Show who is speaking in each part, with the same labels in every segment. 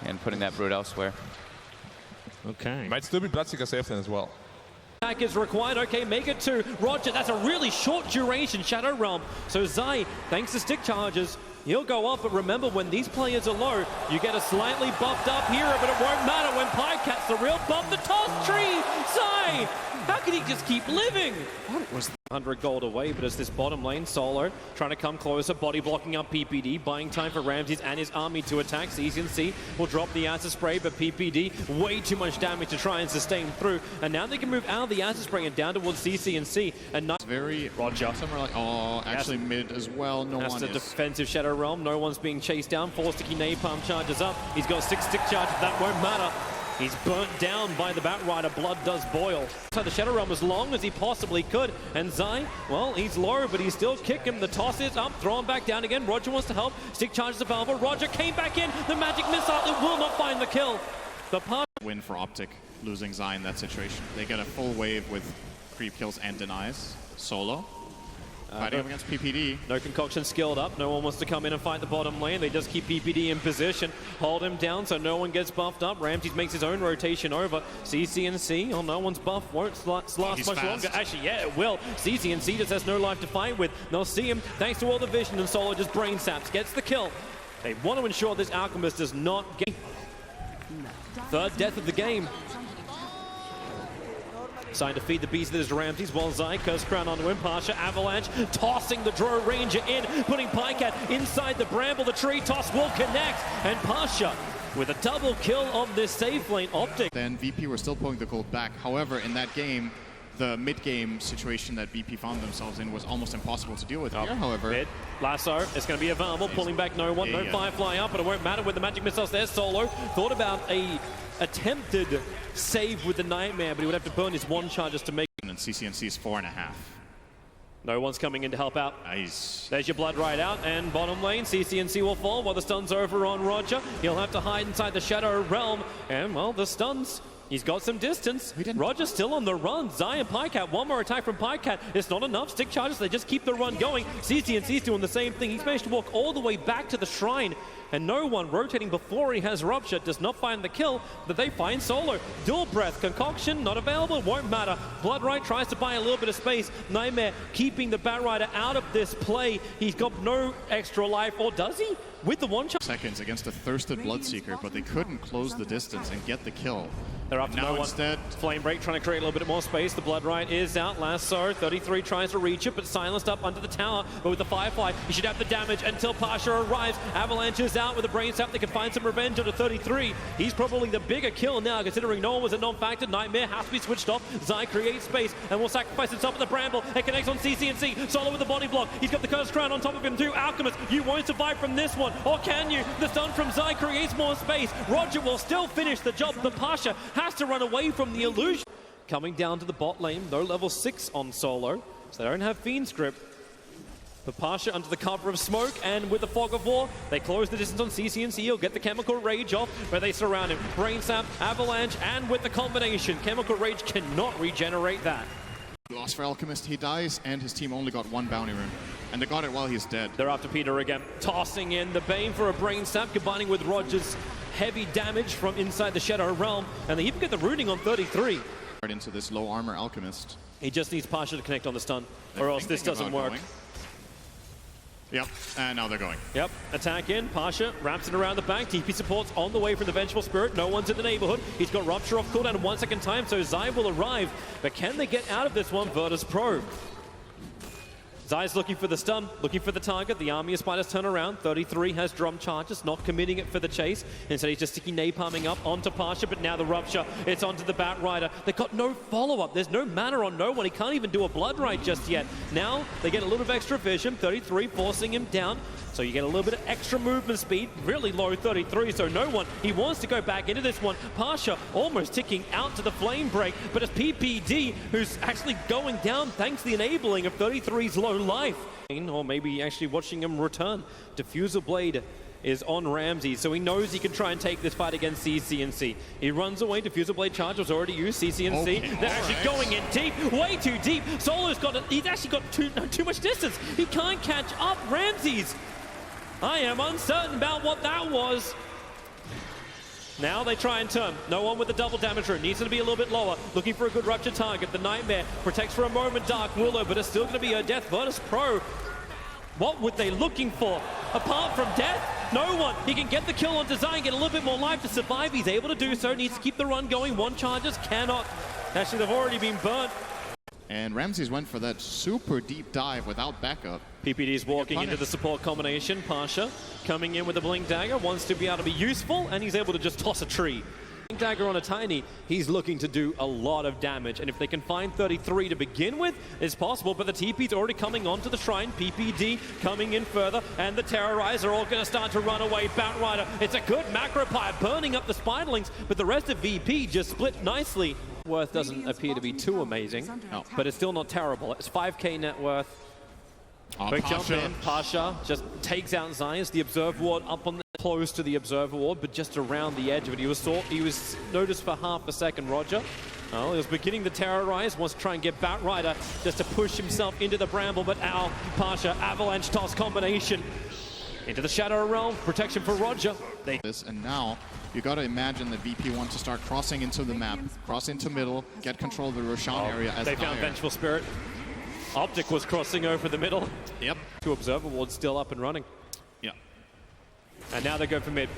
Speaker 1: and putting that Brood elsewhere.
Speaker 2: Okay.
Speaker 3: Might still be Bloodseeker safe then as well.
Speaker 4: Attack is required. Okay, make it to Roger. That's a really short duration Shadow Realm. So Zai, thanks to stick charges, he'll go up. But remember, when these players are low, you get a slightly buffed up hero, but it won't matter when Pycat's the real buff. The toss tree! Zai! How can he just keep living? What was 100 gold away, but it's this bottom lane solo trying to come closer, body blocking up PPD, buying time for Ramses and his army to attack. CCNC will drop the acid spray, but PPD way too much damage to try and sustain through. And now they can move out of the acid spray and down towards CCNC. And not
Speaker 5: very
Speaker 4: Roger.
Speaker 5: Somewhere like, oh, actually mid as well. No
Speaker 4: that's
Speaker 5: one
Speaker 4: the
Speaker 5: is.
Speaker 4: defensive Shadow Realm. No one's being chased down. 4 sticky napalm charges up. He's got 6 stick charges. That won't matter. He's burnt down by the Batrider. Blood does boil. So the Shadow Realm as long as he possibly could. And Zai, well, he's low, but he's still kicking. The toss is up, throw him back down again. Roger wants to help. Stick charges available. Roger came back in. The magic missile, it will not find the kill. The pass
Speaker 5: Win for OPTIC, losing Zai in that situation. They get a full wave with creep kills and denies. Solo. Fighting up against PPD.
Speaker 4: No concoction skilled up. No one wants to come in and fight the bottom lane. They just keep PPD in position, hold him down so no one gets buffed up. Ramses makes his own rotation over. CCNC, oh, no one's buff, won't last much longer. Actually, yeah, it will. CCNC just has no life to fight with. They'll see him thanks to all the vision, and Solo just brain saps, gets the kill. They want to ensure this Alchemist does not get third death of the game. Trying to feed the beast that is Ramses, while Zai curse crown onto him. Pasha, Avalanche, tossing the Drow Ranger in, putting Pycat inside the bramble. The tree toss will connect, and Pasha with a double kill on this safe lane. OPTIC.
Speaker 5: Then VP were still pulling the gold back. However, in that game, the mid-game situation that VP found themselves in was almost impossible to deal with here. However,
Speaker 4: mid, lasso, it's going to be available, pulling back no one, no Firefly up, but it won't matter with the magic missiles there. Solo thought about a attempted save with the Nightmare, but he would have to burn his one charges to make it.
Speaker 5: And CCNC's 4.5.
Speaker 4: No one's coming in to help out.
Speaker 5: Nice.
Speaker 4: There's your blood right out, and bottom lane, CCNC will fall while the stun's over on Roger. He'll have to hide inside the Shadow Realm, and well, the stuns. He's got some distance. Roger's still on the run. Zai and Pycat, one more attack from Pycat. It's not enough. Stick charges, they just keep the run going. CCNC's doing the same thing. He's managed to walk all the way back to the shrine, and no one rotating before he has Rupture does not find the kill, but they find Solo. Dual Breath, Concoction, not available, won't matter. Bloodright tries to buy a little bit of space. Nightmare keeping the Batrider out of this play. He's got no extra life, or does he? With the one charge.
Speaker 5: Seconds against a thirsted Bloodseeker, but they couldn't close the distance and get the kill.
Speaker 4: They're after no one. Instead, Flame Break trying to create a little bit more space. The Bloodright is out. Lasso, 33 tries to reach it, but silenced up under the tower. But with the Firefly, he should have the damage until Pasha arrives. Avalanche is out with the Brain Sap. They can find some revenge onto 33. He's probably the bigger kill now, considering no one was a non-factor. Nightmare has to be switched off. Zai creates space and will sacrifice himself with the Bramble. It connects on CCNC. Solo with the body block. He's got the Curse Crown on top of him too. Alchemist, you won't survive from this one. Or can you? The stun from Zai creates more space. Roger will still finish the job. The Pasha has to run away from the illusion. Coming down to the bot lane, no level 6 on Solo, so they don't have Fiend's Grip. But Pasha under the cover of smoke, and with the Fog of War, they close the distance on CCNC. He'll get the Chemical Rage off, where they surround him. Brain Sap, Avalanche, and with the combination, Chemical Rage cannot regenerate that.
Speaker 5: Loss for Alchemist, he dies, and his team only got one bounty rune. And they got it while he's dead.
Speaker 4: They're after Peter again, tossing in the Bane for a Brain Sap, combining with Roger's heavy damage from inside the Shadow Realm, and they even get the rooting on 33.
Speaker 5: Right into this low armor Alchemist.
Speaker 4: He just needs Pasha to connect on the stun, or else this doesn't work.
Speaker 5: Yep, and now they're going.
Speaker 4: Yep, attack in, Pasha wraps it around the back, TP support's on the way from the Vengeful Spirit, no one's in the neighborhood, he's got Rupture off cooldown 1 second time, so Zai will arrive, but can they get out of this one? Virtus.pro. Zai's looking for the stun, looking for the target. The army of spiders turn around. 33 has drum charges, not committing it for the chase. Instead, he's just sticky napalming up onto Pasha, but now the Rupture, it's onto the Batrider. They've got no follow-up. There's no mana on no one. He can't even do a Bloodright just yet. Now, they get a little bit of extra vision. 33 forcing him down. So you get a little bit of extra movement speed, really low 33, so no one, he wants to go back into this one. Pasha almost ticking out to the flame break, but it's PPD who's actually going down thanks to the enabling of 33's low life. Or maybe actually watching him return. Diffuser Blade is on Ramses, so he knows he can try and take this fight against CCNC. He runs away, Diffuser Blade charge was already used, CCNC. Okay, they're actually going in deep, way too deep. Solo's got, he's actually got too much distance. He can't catch up Ramses. I am uncertain about what that was. Now they try and turn. No one with the double damage room. Needs to be a little bit lower. Looking for a good rupture target. The Nightmare protects for a moment Dark Willow, but it's still going to be her death. Virtus.pro. What were they looking for? Apart from death? No one. He can get the kill on Design, get a little bit more life to survive. He's able to do so. Needs to keep the run going. One charges cannot. Actually, they've already been burnt.
Speaker 5: And Ramses went for that super deep dive without backup.
Speaker 4: PPD's walking into the support combination. Pasha coming in with a Blink Dagger, wants to be able to be useful, and he's able to just toss a tree. Blink Dagger on a Tiny, he's looking to do a lot of damage, and if they can find 33 to begin with, it's possible, but the TP's already coming onto the Shrine. PPD coming in further, and the Terrorize are all going to start to run away. Batrider, it's a good macro pyre, burning up the Spiderlings, but the rest of VP just split nicely. Worth doesn't appear to be too amazing, but it's still not terrible. It's 5k net worth. Big jump in. Pasha just takes out Zayas. The Observer Ward up on the close to the Observer Ward, but just around the edge of it. He was noticed for half a second, Roger. Oh, he was beginning to terrorize, wants to try and get Batrider just to push himself into the bramble, but ow, Pasha, avalanche toss combination. Into the Shadow Realm, protection for Roger.
Speaker 5: And now, you got to imagine that VP wants to start crossing into the map, cross into middle, get control of the Roshan area as
Speaker 4: they found Vengeful Spirit. OPTIC was crossing over the middle.
Speaker 5: Yep.
Speaker 4: Two Observer Wards still up and running.
Speaker 5: Yep.
Speaker 4: And now they go for mid.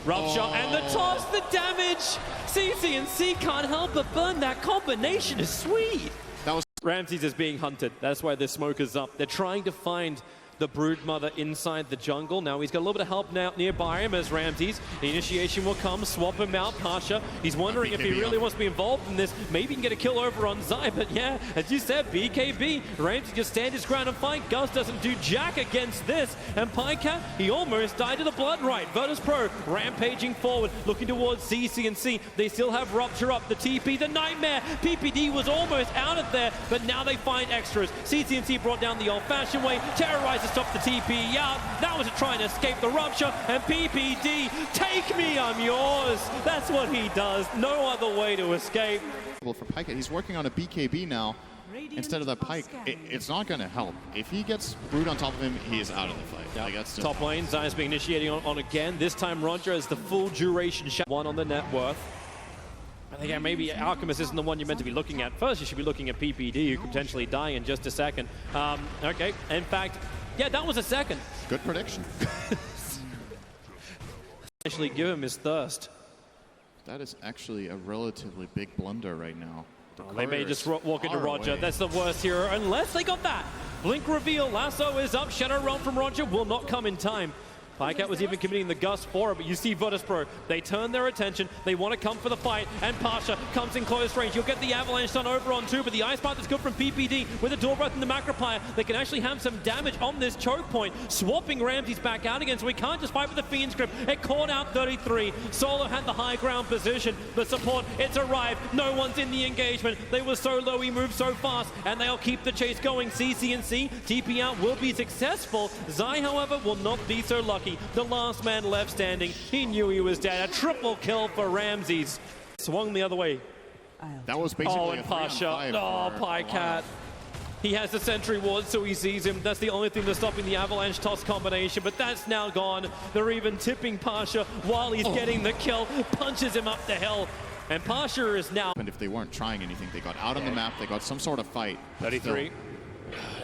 Speaker 4: Rupture and the toss, the damage! CC&C can't help but burn. That combination is sweet.
Speaker 5: That was
Speaker 4: Ramses is being hunted. That's why the smoke is up. They're trying to find the Broodmother inside the jungle. Now he's got a little bit of help now nearby him as Ramses. The initiation will come, swap him out, Pasha. He's wondering if he really wants to be involved in this. Maybe he can get a kill over on Zai, but yeah, as you said, BKB. Ramses just stand his ground and fight. Gus doesn't do jack against this. And Pycat, he almost died to the blood right. Virtus.pro rampaging forward, looking towards CC&C. They still have Rupture up, the TP, the Nightmare. PPD was almost out of there, but now they find extras. CC&C brought down the old-fashioned way, terrorized to stop the TP out. That was to try and escape the Rupture, and PPD, take me, I'm yours. That's what he does. No other way to escape.
Speaker 5: For Pycat, he's working on a BKB now instead of that Pyke. It's not going to help. If he gets Brood on top of him, he is out of the fight.
Speaker 4: Yep.
Speaker 5: Like, that's
Speaker 4: top lane, Zion's being initiating on again. This time Roger has the full duration shot. One on the net worth. I think maybe Alchemist isn't the one you're meant to be looking at. First, you should be looking at PPD, who could potentially die in just a second. Okay, in fact, yeah, that was a second.
Speaker 5: Good prediction.
Speaker 4: Actually give him his thirst.
Speaker 5: That is actually a relatively big blunder right now.
Speaker 4: They may just walk into Roger. Away. That's the worst hero, unless they got that. Blink reveal, lasso is up, Shadow Realm from Roger will not come in time. Pycat was even committing the Gust for it, but you see Virtus.pro. They turn their attention, they want to come for the fight, and Pasha comes in close range. You'll get the Avalanche done over on two, but the Ice Path is good from PPD with the Door Breath and the Macropire. They can actually have some damage on this choke point, swapping Ramses back out again, so we can't just fight with the Fiend's Grip. It caught out 33. Solo had the high ground position. The support, it's arrived. No one's in the engagement. They were so low, he moved so fast, and they'll keep the chase going. CC&C, TP out will be successful. Zai, however, will not be so lucky. The last man left standing. He knew he was dead. A triple kill for Ramses. Swung the other way.
Speaker 5: That was basically
Speaker 4: and Pasha. Oh, Pycat. He has the Sentry Ward, so he sees him. That's the only thing that's stopping the Avalanche toss combination, but that's now gone. They're even tipping Pasha while he's getting the kill. Punches him up the hill. And Pasha is now...
Speaker 5: And if they weren't trying anything, they got out on the map, they got some sort of fight.
Speaker 4: 33.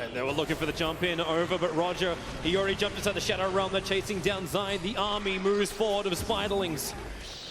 Speaker 4: And they were looking for the jump in over, but Roger, he already jumped inside the Shadow Realm. They're chasing down Zai. The army moves forward of Spiderlings.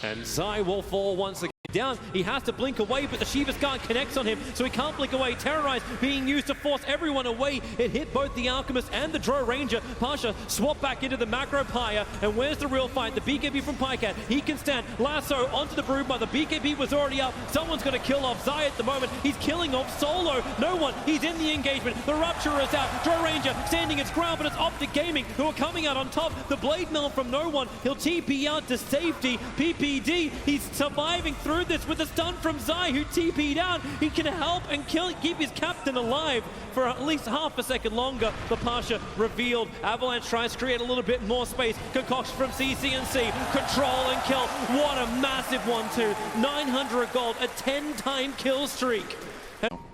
Speaker 4: And Zai will fall once again. Down, he has to blink away, but the Shiva's Guard connects on him, so he can't blink away. Terrorize being used to force everyone away. It hit both the Alchemist and the Drow Ranger. Pasha swapped back into the Macro Pyre, and where's the real fight? The BKB from Pycat, he can stand. Lasso onto the Broodmother. The BKB was already up. Someone's going to kill off Zai at the moment. He's killing off Solo. No one. He's in the engagement. The Rupture is out. Drow Ranger standing its ground, but it's OPTIC Gaming who are coming out on top. The Blade Mail from no one. He'll TP out to safety. PPD, he's surviving through this with a stun from Zai, who TP'd out. He can help and keep his captain alive for at least half a second longer. The Pasha revealed. Avalanche tries to create a little bit more space. Concoction from CC&C. Control and kill. What a massive 1-2. 900 gold. A 10-time kill streak.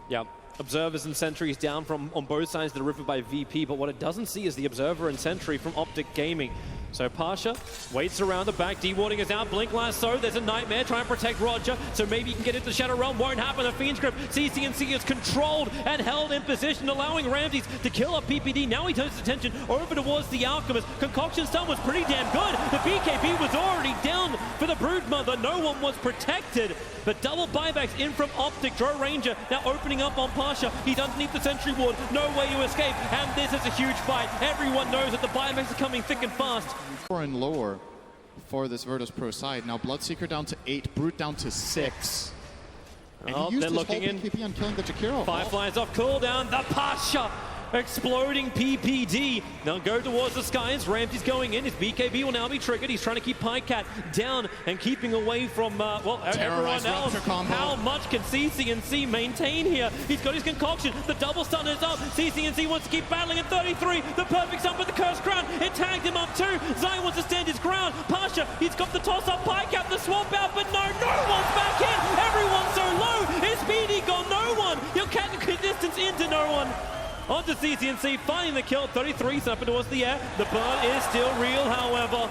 Speaker 4: Yeah. observers and sentries down from on both sides of the river by VP, but what it doesn't see is the observer and sentry from OPTIC Gaming. So Pasha waits around the back, D-warding is out, Blink Lasso, there's a Nightmare trying to protect Roger, so maybe he can get into the Shadow Realm, won't happen, the Fiend's Grip, CCNC is controlled and held in position, allowing Ramses to kill up PPD. Now he turns his attention over towards the Alchemist. Concoction's stun was pretty damn good. The BKB was already down for the Broodmother, no one was protected, but double buybacks in from OPTIC. Drow Ranger now opening up on Pasha, he's underneath the Sentry Ward, no way to escape, and this is a huge fight. Everyone knows that the buybacks are coming thick and fast.
Speaker 5: 4 and lower for this Virtus.pro side. Now Bloodseeker down to 8, Brute down to 6. And he used his whole PKP on killing the Jakiro.
Speaker 4: Fireflies off cooldown, the Pasha exploding PPD. Now go towards the skies. Ramsey's going in. His BKB will now be triggered. He's trying to keep Pycat down and keeping away from, well, everyone else. How much can CCNC maintain here? He's got his concoction. The double stun is up. CCNC wants to keep battling at 33. The perfect stun with the Cursed Crown. It tagged him up too. Zai wants to stand his ground. Pasha, he's got the toss up. Pycat, the swap out, but no one's back in. Everyone's so low. His BD got no one. You're cutting distance into no one. Onto CCNC, finding the kill, 33 up towards the air. The burn is still real, however.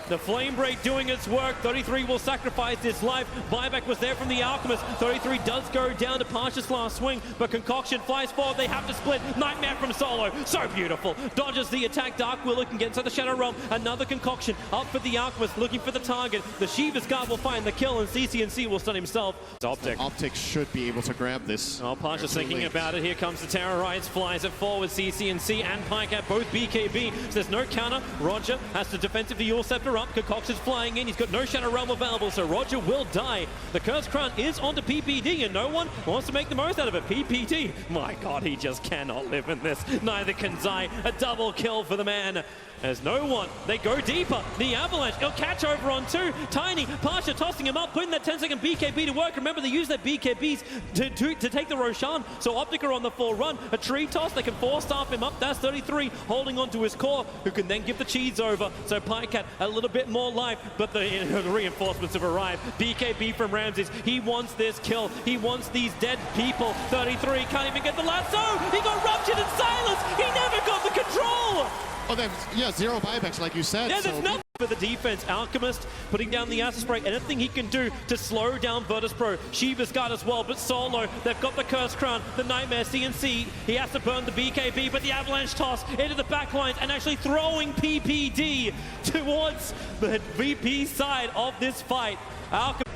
Speaker 4: The Flame Break doing its work. 33 will sacrifice his life. Buyback was there from the Alchemist. 33 does go down to Pasha's last swing, but Concoction flies forward. They have to split. Nightmare from Solo. So beautiful. Dodges the attack. Dark Willow can get inside the Shadow Realm. Another Concoction up for the Alchemist, looking for the target. The Shiva's Guard will find the kill, and CCNC will stun himself. OPTIC.
Speaker 5: OPTIC should be able to grab this.
Speaker 4: Oh, Pasha's thinking about it. Here comes the Terrorize. Flies it forward. CCNC and Pycat both BKB. So there's no counter. Roger has to defensively Yule Scepter up. Concoction's flying in. He's got no Shadow Realm available, so Roger will die. The Cursed Crown is onto PPD, and no one wants to make the most out of it. PPD, my God, he just cannot live in this. Neither can Zai. A double kill for the man. As no one, they go deeper. The Avalanche, he'll catch over on 2. Tiny, Pasha tossing him up, putting that 10-second BKB to work. Remember, they use their BKBs to take the Roshan. So OPTIC are on the full run. A tree toss, they can four-staff him up. That's 33, holding on to his core, who can then give the cheese over. So Pycat, a little bit more life, but the reinforcements have arrived. BKB from Ramses, he wants this kill. He wants these dead people. 33, can't even get the lasso. He got ruptured and silenced. He never got the control.
Speaker 5: Oh, yeah, 0 buybacks, like you said.
Speaker 4: Yeah, there's nothing for the defense. Alchemist putting down the Acid Spray. Anything he can do to slow down Virtus.pro. Shiva's Guard as well, but Solo, they've got the Cursed Crown, the Nightmare, CNC. He has to burn the BKB, but the Avalanche toss into the back lines and actually throwing PPD towards the VP side of this fight. Alchemist.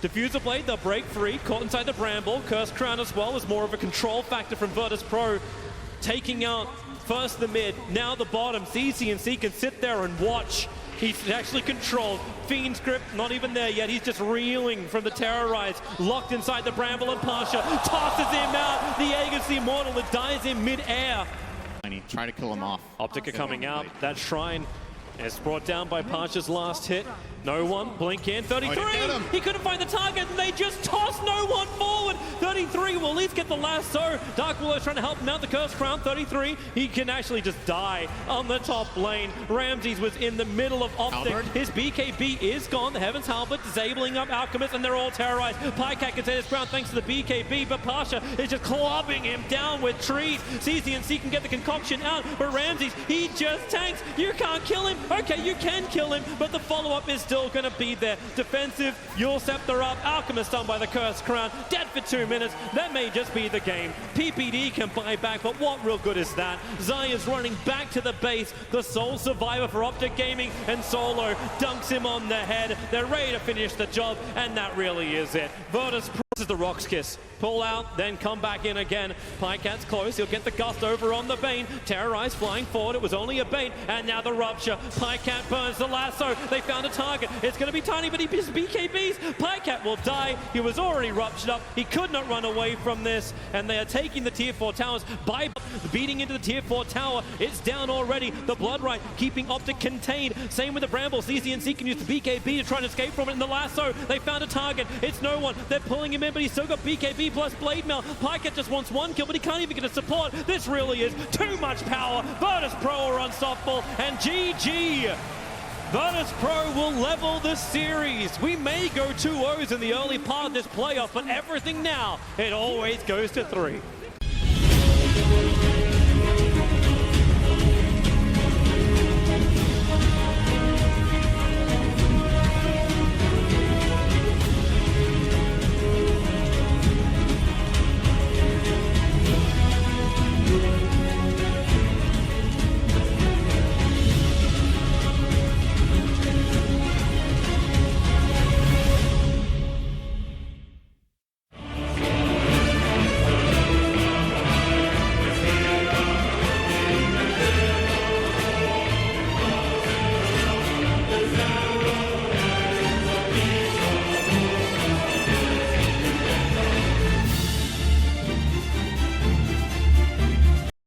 Speaker 4: Diffuser Blade, they'll break free, caught inside the Bramble. Cursed Crown as well is more of a control factor from Virtus.pro. Taking out first the mid, now the bottom. CCNC can sit there and watch. He's actually controlled. Fiend's Grip, not even there yet. He's just reeling from the Terrorize. Locked inside the Bramble, and Pasha tosses him out. The Aegis the Immortal that dies in mid-air.
Speaker 5: Try to kill him off.
Speaker 4: OPTIC are coming out. That Shrine is brought down by Pasha's last hit. No one, blink in, 33, he couldn't find the target, and they just tossed no one forward. 33 will at least get the lasso. Dark Willow trying to help him out, the Cursed Crown, 33, he can actually just die on the top lane. Ramses was in the middle of OPTIC. His BKB is gone, the Heaven's Halberd disabling up Alchemist, and they're all terrorized. Pycat can take his ground thanks to the BKB, but Pasha is just clubbing him down with trees. CCNC can get the concoction out, but Ramses, he just tanks. You can't kill him. Okay, you can kill him, but the follow-up is still going to be there. Defensive, Yule Scepter up, Alchemist done by the Cursed Crown, dead for 2 minutes. That may just be the game. PPD can buy back, but what real good is that? Zai is running back to the base, the sole survivor for OPTIC Gaming, and Solo dunks him on the head. They're ready to finish the job, and that really is it. Virtus.pro is the Rock's Kiss. Pull out, then come back in again. Pycat's close, he'll get the gust over on the Bane. Terrorize flying forward, it was only a bait, and now the Rupture. Pycat burns the lasso, they found a target. It's gonna be Tiny, but he misses BKBs. Pycat will die, he was already ruptured up, he could not run away from this, and they are taking the tier 4 towers by beating into the tier 4 tower. It's down already, the Bloodright keeping OPTIC contained. Same with the Bramble, CCNC can use the BKB to try and escape from it, and the lasso, they found a target. It's no one, they're pulling him in, but he's still got BKB plus Blade Mail. Pycat just wants one kill, but he can't even get a support. This really is too much power. Virtus.pro are unstoppable, and GG. Virtus.pro will level the series. We may go 2-0s in the early part of this playoff, but everything now, it always goes to 3.